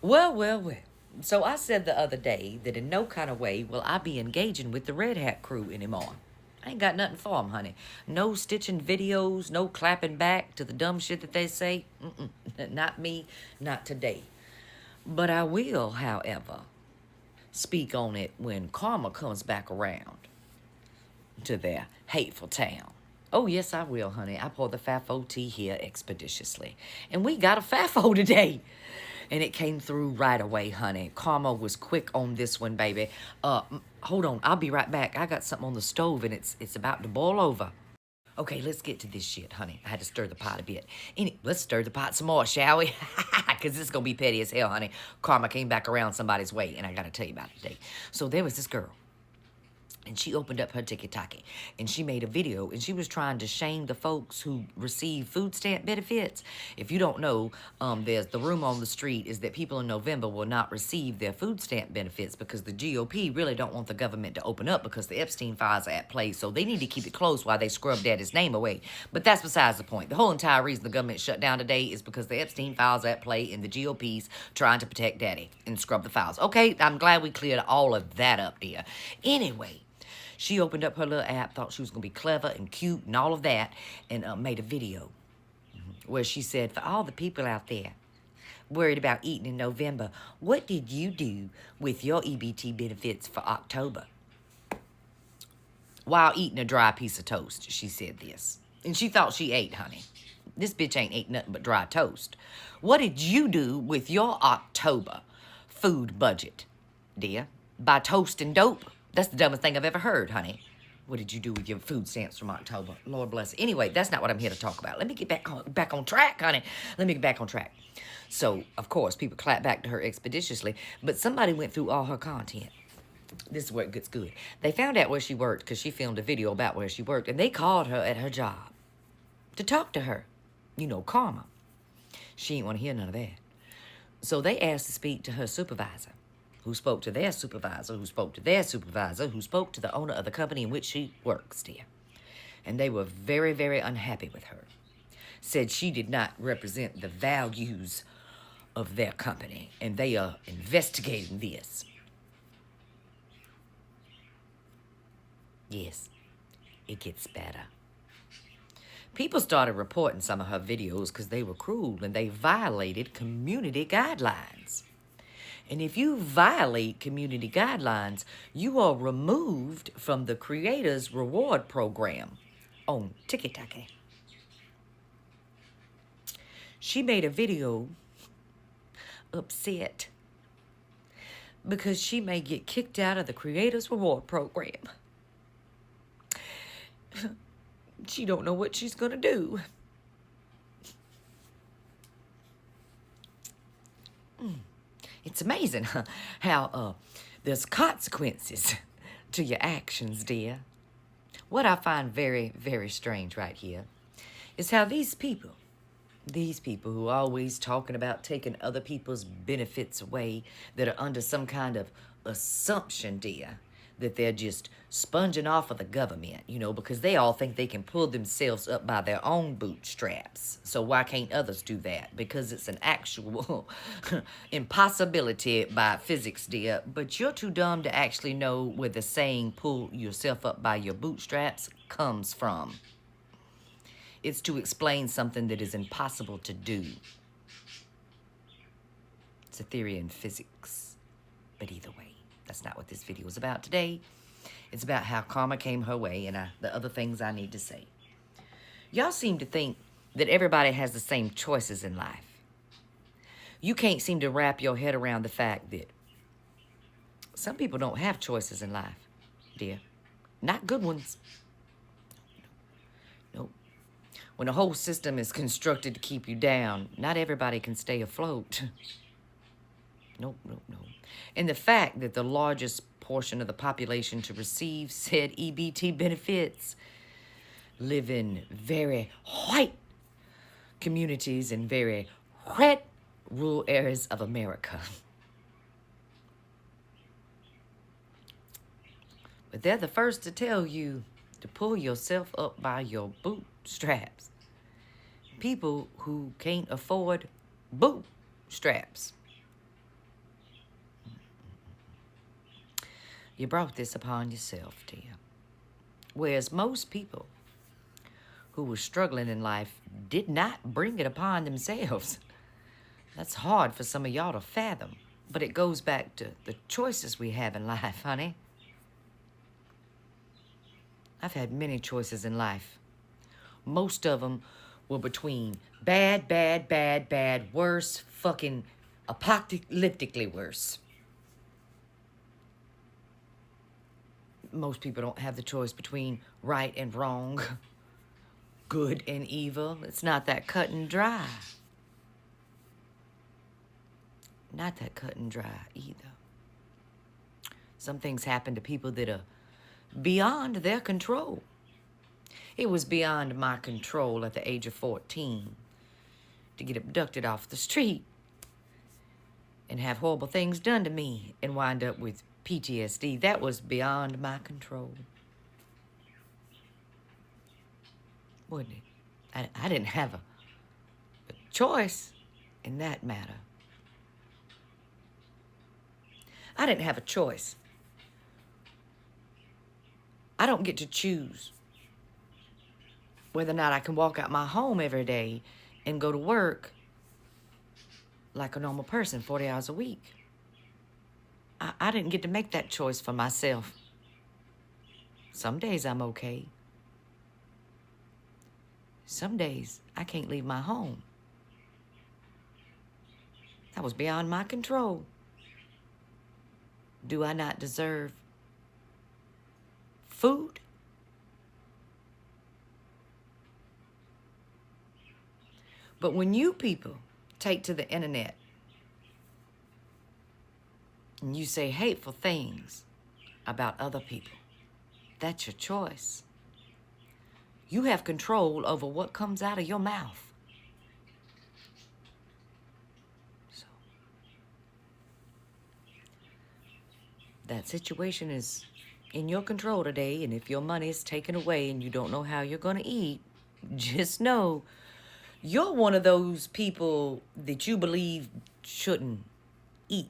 Well, well, well. So I said the other day that in no kind of way will I be engaging with the Red Hat crew anymore. I ain't got nothing for 'em, honey. No stitching videos, no clapping back to the dumb shit that they say. Mm-mm. Not me, not today. But I will, however, speak on it when karma comes back around to their hateful town. Oh, yes, I will, honey. I poured the FAFO tea here expeditiously. And we got a FAFO today. And it came through right away, honey. Karma was quick on this one, baby. Hold on. I'll be right back. I got something on the stove, and it's about to boil over. Okay, let's get to this shit, honey. I had to stir the pot a bit. Let's stir the pot some more, shall we? Because this is going to be petty as hell, honey. Karma came back around somebody's way, and I got to tell you about it today. So there was this girl. And she opened up her TikTok and she made a video and she was trying to shame the folks who receive food stamp benefits. If you don't know, there's the rumor on the street is that people in November will not receive their food stamp benefits because the GOP really don't want the government to open up because the Epstein files are at play. So they need to keep it closed while they scrub daddy's name away. But that's besides the point. The whole entire reason the government shut down today is because the Epstein files are at play and the GOP's trying to protect daddy and scrub the files. Okay, I'm glad we cleared all of that up, dear. Anyway. She opened up her little app, thought she was going to be clever and cute and all of that, and made a video where she said, for all the people out there worried about eating in November, what did you do with your EBT benefits for October? While eating a dry piece of toast, she said this. And she thought she ate, honey. This bitch ain't ate nothing but dry toast. What did you do with your October food budget, dear? Buy toast and dope? That's the dumbest thing I've ever heard, honey. What did you do with your food stamps from October? Lord bless it. Anyway, that's not what I'm here to talk about. Let me get back on track, honey. Let me get back on track. So, of course, people clap back to her expeditiously, but somebody went through all her content. This is where it gets good. They found out where she worked because she filmed a video about where she worked, and they called her at her job to talk to her. You know, karma. She ain't want to hear none of that. So they asked to speak to her supervisor, who spoke to their supervisor, who spoke to their supervisor, who spoke to the owner of the company in which she works, dear. And they were very, very unhappy with her. Said she did not represent the values of their company, and they are investigating this. Yes, it gets better. People started reporting some of her videos because they were cruel and they violated community guidelines. And if you violate community guidelines, you are removed from the Creators Reward Program on TikTok. She made a video upset because she may get kicked out of the Creators Reward Program. She don't know what she's gonna do. It's amazing how there's consequences to your actions, dear. What I find very, very strange right here is how these people who are always talking about taking other people's benefits away that are under some kind of assumption, dear, that they're just sponging off of the government, you know, because they all think they can pull themselves up by their own bootstraps. So why can't others do that? Because it's an actual impossibility by physics, dear. But you're too dumb to actually know where the saying, pull yourself up by your bootstraps, comes from. It's to explain something that is impossible to do. It's a theory in physics. But either way, that's not what this video is about today. It's about how karma came her way and the other things I need to say. Y'all seem to think that everybody has the same choices in life. You can't seem to wrap your head around the fact that some people don't have choices in life, dear. Not good ones. Nope. When the whole system is constructed to keep you down, not everybody can stay afloat. Nope. And the fact that the largest portion of the population to receive said EBT benefits live in very white communities in very red rural areas of America. But they're the first to tell you to pull yourself up by your bootstraps. People who can't afford bootstraps. You brought this upon yourself, dear. Whereas most people who were struggling in life did not bring it upon themselves. That's hard for some of y'all to fathom. But it goes back to the choices we have in life, honey. I've had many choices in life. Most of them were between bad, bad, bad, bad, worse, fucking apocalyptically worse. Most people don't have the choice between right and wrong, good and evil. It's not that cut and dry. Not that cut and dry either. Some things happen to people that are beyond their control. It was beyond my control at the age of 14 to get abducted off the street and have horrible things done to me and wind up with PTSD. That was beyond my control. Wouldn't it? I didn't have a choice in that matter. I didn't have a choice. I don't get to choose whether or not I can walk out my home every day and go to work like a normal person 40 hours a week. I didn't get to make that choice for myself. Some days I'm okay. Some days I can't leave my home. That was beyond my control. Do I not deserve food? But when you people take to the internet and you say hateful things about other people, that's your choice. You have control over what comes out of your mouth. So, that situation is in your control today, and if your money is taken away and you don't know how you're going to eat, just know you're one of those people that you believe shouldn't eat